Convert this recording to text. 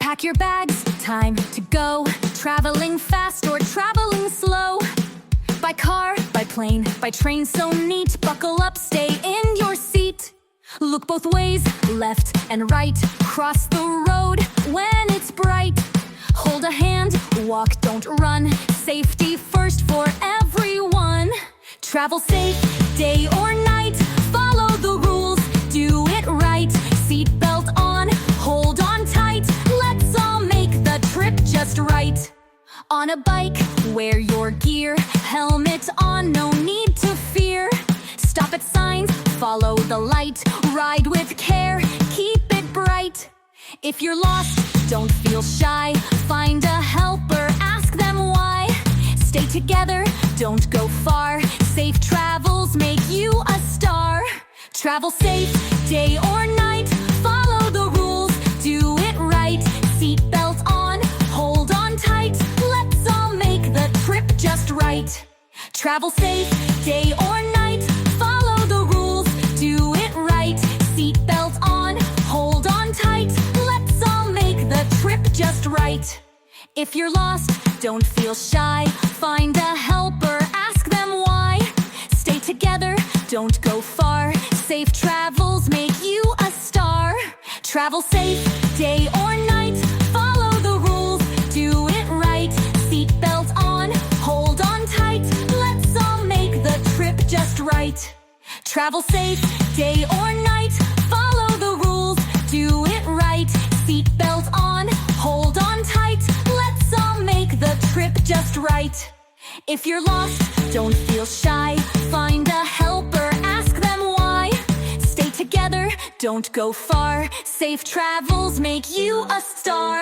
Pack your bags, time to go. Traveling fast or traveling slow. By car, by plane, by train so neat. Buckle up, stay in your seat. Look both ways, left and right. Cross the road when it's bright. Hold a hand, walk, don't run. Safety first for everyone. Travel safe, day or night. Follow the rules, do it right. Seatbelt on, hold on tight. Let's all make the trip just right. On a bike, wear your gear. Helmet on, no need to fear. Stop at signs, follow the light. Ride with care, keep it bright. If you're lost, don't feel shy. Find a helper, ask them why. Stay together, don't go far. Safe travels make you a star. Travel safe, day or night. Follow the rules, do it right. Seatbelt on, hold on tight. Let's all make the trip just right. Travel safe, day or night. Follow the rules, do it right. Seatbelt on, hold on tight. Let's all make the trip just right. If you're lost, don't feel shy. Find a helper, ask them why. Stay together, don't go far. Safe travels make you a star. Travel safe, day or night. Follow the rules, do it right. Seatbelt on, hold on tight. Let's all make the trip just right. Travel safe, day or night. Follow the rules, do it right. Seatbelt on, hold on tight. Let's all make the trip just right. If you're lost, don't feel shy. Find a helper, ask them why. Stay together, don't go far. Safe travels make you a star.